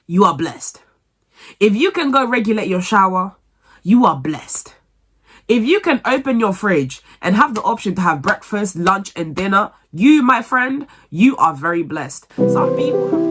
you are blessed. If you can go regulate your shower, you are blessed. If you can open your fridge and have the option to have breakfast, lunch and dinner, you, my friend, you are very blessed. Some people...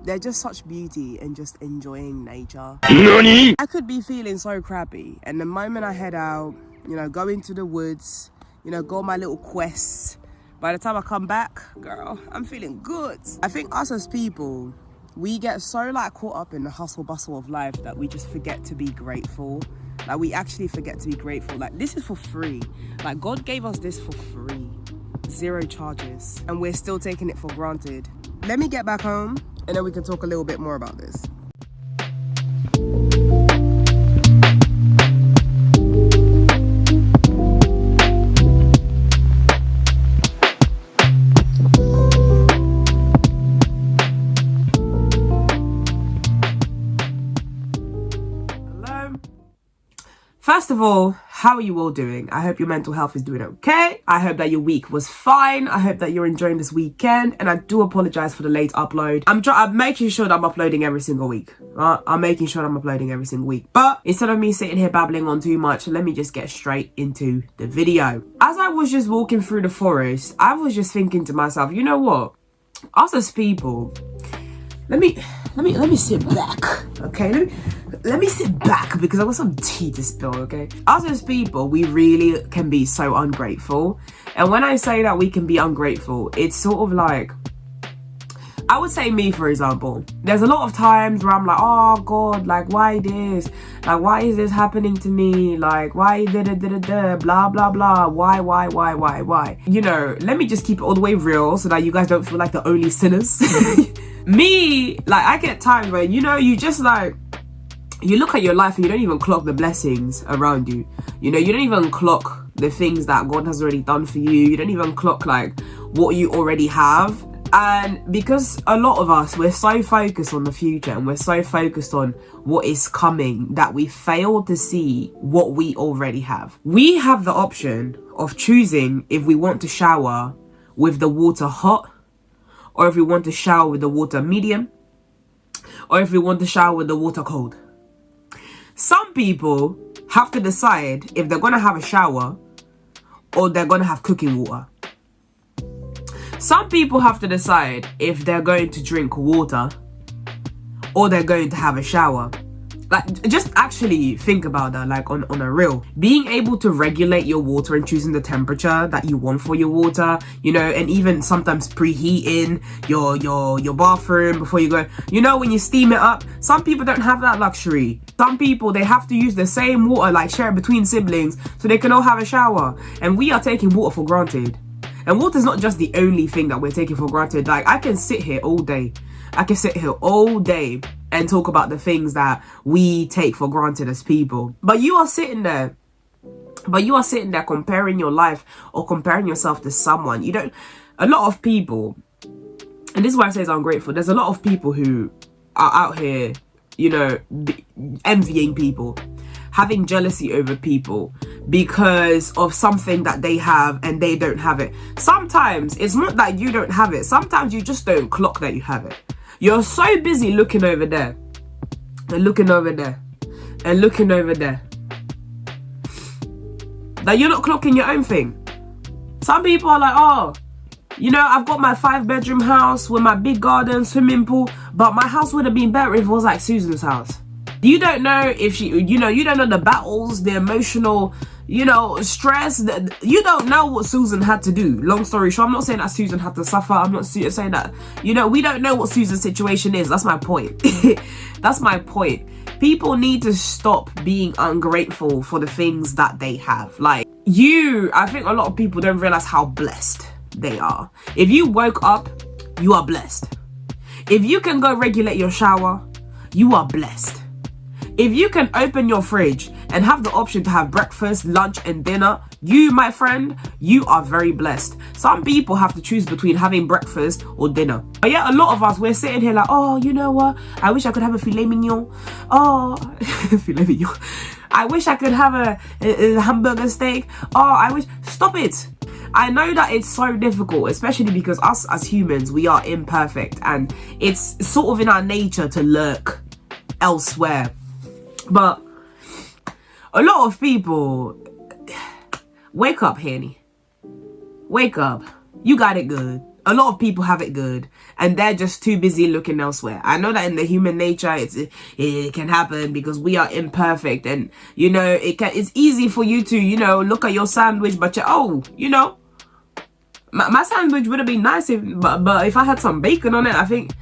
They're just such beauty and just enjoying nature. Nani? I could be feeling so crappy, and the moment I head out, go into the woods, go on my little quests, by the time I come back, girl, I'm feeling good. I think us as people, we get so caught up in the hustle bustle of life that we just forget to be grateful. We actually forget to be grateful. This is for free. God gave us this for free. 0 charges. And we're still taking it for granted. Let me get back home and then we can talk a little bit more about this. First of all, how are you all doing? I hope your mental health is doing okay. I hope that your week was fine. I hope that you're enjoying this weekend. And I do apologize for the late upload. I'm making sure that I'm uploading every single week. I'm making sure that I'm uploading every single week. But instead of me sitting here babbling on too much, let me just get straight into the video. As I was just walking through the forest, I was just thinking to myself, you know what? Us as people, let me sit back, okay? Let me sit back because I got some tea to spill, okay? Us as people, we really can be so ungrateful. And when I say that we can be ungrateful, it's sort of I would say me, for example. There's a lot of times where I'm like, oh God, why this? Why is this happening to me? Why blah, blah, blah. Why? Let me just keep it all the way real so that you guys don't feel like the only sinners. Me, I get times where, you just you look at your life and you don't even clock the blessings around you. You don't even clock the things that God has already done for you. You don't even clock what you already have. And because a lot of us, we're so focused on the future and we're so focused on what is coming that we fail to see what we already have. We have the option of choosing if we want to shower with the water hot, or if we want to shower with the water medium, or if we want to shower with the water cold. Some people have to decide if they're going to have a shower or they're going to have cooking water. Some people have to decide if they're going to drink water or they're going to have a shower. Just actually think about that, on a real. Being able to regulate your water and choosing the temperature that you want for your water, and even sometimes preheating your bathroom before you go. When you steam it up, some people don't have that luxury. Some people, they have to use the same water, share it between siblings so they can all have a shower. And we are taking water for granted. And water is not just the only thing that we're taking for granted. I can sit here all day. And talk about the things that we take for granted as people. But you are sitting there comparing your life or comparing yourself to someone. A lot of people, and this is why I say it's ungrateful. There's a lot of people who are out here, envying people, having jealousy over people because of something that they have and they don't have it. Sometimes it's not that you don't have it. Sometimes you just don't clock that you have it. You're so busy looking over there and looking over there and looking over there that you're not clocking your own thing. Some people are like, oh, I've got my 5-bedroom house with my big garden, swimming pool, but my house would have been better if it was like Susan's house. You don't know if she, you don't know the battles, the emotional, stress. You don't know what Susan had to do. Long story short, I'm not saying that Susan had to suffer. I'm not saying that, we don't know what Susan's situation is. That's my point. That's my point. People need to stop being ungrateful for the things that they have. I think a lot of people don't realize how blessed they are. If you woke up, you are blessed. If you can go regulate your shower, you are blessed. If you can open your fridge and have the option to have breakfast, lunch and dinner, You, my friend, you are very blessed. Some people have to choose between having breakfast or dinner. But yeah, a lot of us, we're sitting here like, oh, you know what? I wish I could have a filet mignon. Oh, filet mignon. I wish I could have a hamburger steak. Oh, I wish. Stop it. I know that it's so difficult, especially because us as humans, we are imperfect. And it's sort of in our nature to lurk elsewhere. But a lot of people... Wake up, Hanny. Wake up. You got it good. A lot of people have it good, and they're just too busy looking elsewhere. I know that in the human nature, it can happen because we are imperfect, and you know it's easy for you to look at your sandwich, but my sandwich would have been nice but if I had some bacon on it. I think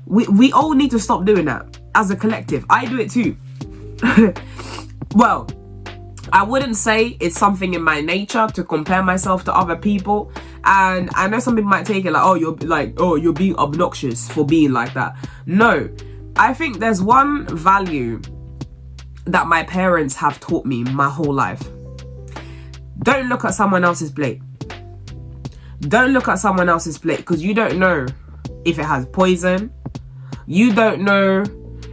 we all need to stop doing that as a collective. I do it too. Well, I wouldn't say it's something in my nature to compare myself to other people. And I know some people might take it like, you're being obnoxious for being like that. No, I think there's one value that my parents have taught me my whole life. Don't look at someone else's plate. Don't look at someone else's plate, because you don't know if it has poison. You don't know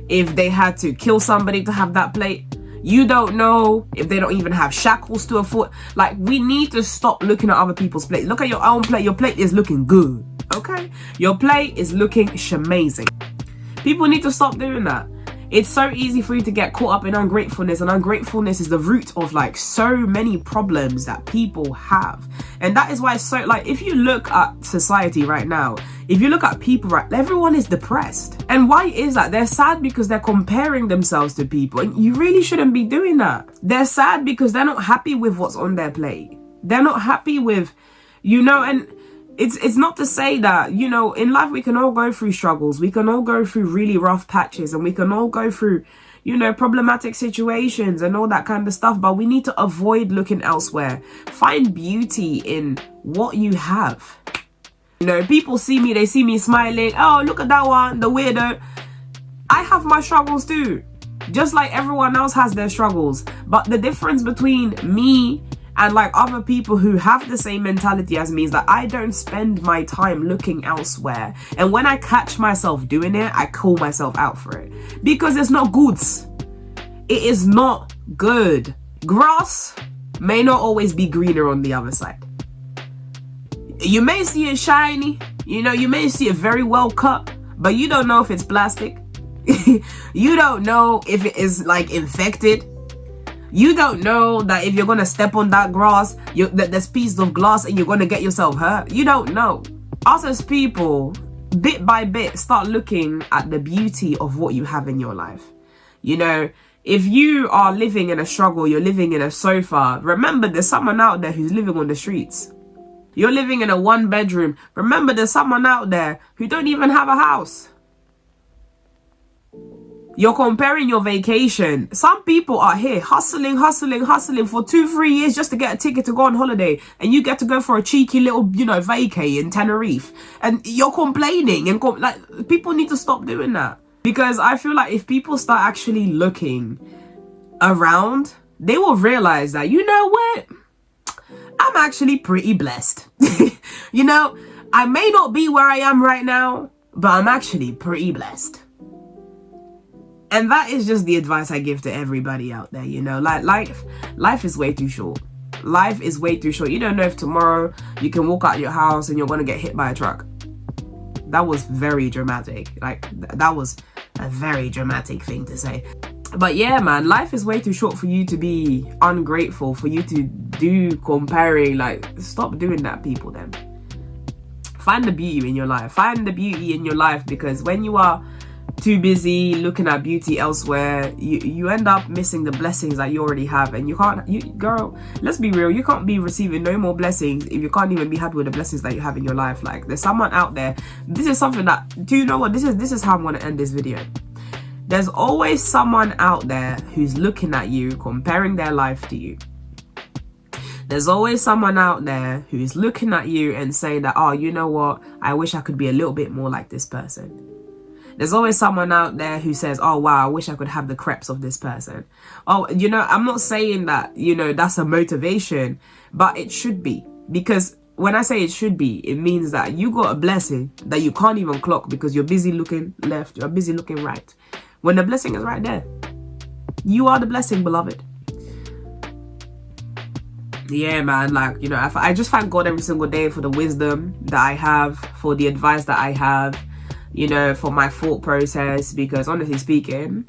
if they had to kill somebody to have that plate. You don't know if they don't even have shackles to afford. Like, we need to stop looking at other people's plate. Look at your own plate. Your plate is looking good, okay? Your plate is looking shamazing. People need to stop doing that. It's so easy for you to get caught up in ungratefulness, and ungratefulness is the root of like so many problems that people have. And that is why it's so, like, if you look at society right now, if you look at people, right, everyone is depressed. And why is that? They're sad because they're comparing themselves to people, and you really shouldn't be doing that. They're sad because they're not happy with what's on their plate. They're not happy with, and it's not to say that, in life we can all go through struggles. We can all go through really rough patches, and we can all go through, problematic situations and all that kind of stuff. But we need to avoid looking elsewhere. Find beauty in what you have. People see me, they see me smiling. Oh, look at that one, the weirdo. I have my struggles too. Just like everyone else has their struggles. But the difference between me and like other people who have the same mentality as me is that I don't spend my time looking elsewhere. And when I catch myself doing it, I call myself out for it. Because it's not good. It is not good. Grass may not always be greener on the other side. You may see it shiny, you may see it very well cut, but you don't know if it's plastic. You don't know if it is like infected. You don't know that if you're gonna step on that grass, that there's pieces of glass and you're gonna get yourself hurt. You don't know. Us as people, bit by bit, start looking at the beauty of what you have in your life. If you are living in a struggle, you're living in a sofa, remember there's someone out there who's living on the streets. You're living in a 1-bedroom. Remember there's someone out there who don't even have a house. You're comparing your vacation. Some people are here hustling for 2-3 years just to get a ticket to go on holiday, and you get to go for a cheeky little vacay in Tenerife, and you're complaining and like, people need to stop doing that. Because I feel like if people start actually looking around, they will realize that, what, I'm actually pretty blessed. I may not be where I am right now, but I'm actually pretty blessed. And that is just the advice I give to everybody out there, like life is way too short. Life is way too short. You don't know if tomorrow you can walk out your house and you're going to get hit by a truck. That was very dramatic. Like, that was a very dramatic thing to say. But yeah, man, life is way too short for you to be ungrateful, for you to do comparing. Like, stop doing that, people, then. Find the beauty in your life. Find the beauty in your life, because when you are too busy looking at beauty elsewhere, you end up missing the blessings that you already have. And girl, let's be real, you can't be receiving no more blessings if you can't even be happy with the blessings that you have in your life. Like, there's someone out there. This is something that, do you know what, this is how I'm going to end this video. There's always someone out there who's looking at you, comparing their life to you. There's always someone out there who's looking at you and saying that, oh, you know what, I wish I could be a little bit more like this person. There's always someone out there who says, oh wow, I wish I could have the crepes of this person. Oh, you know, I'm not saying that, you know, that's a motivation, but it should be. Because when I say it should be, it means that you got a blessing that you can't even clock because you're busy looking left, you're busy looking right. When the blessing is right there, you are the blessing, beloved. Yeah, man, like, you know, I just thank God every single day for the wisdom that I have, for the advice that I have, you know, for my thought process, because honestly speaking,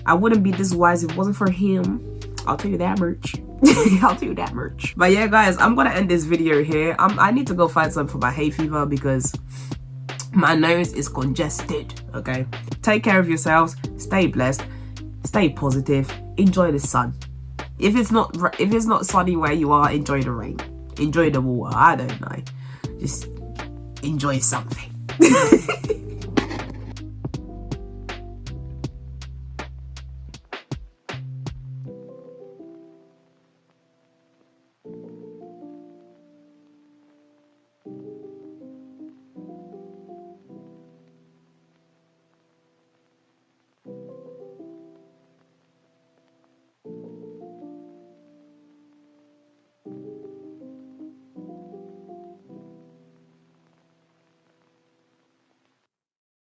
I wouldn't be this wise if it wasn't for him. I'll tell you that much. I'll tell you that much. But yeah, guys, I'm gonna end this video here. I need to go find some for my hay fever because my nose is congested. Okay, take care of yourselves, stay blessed, stay positive, enjoy the sun. If it's not sunny where you are, enjoy the rain, enjoy the water. I don't know, just enjoy something.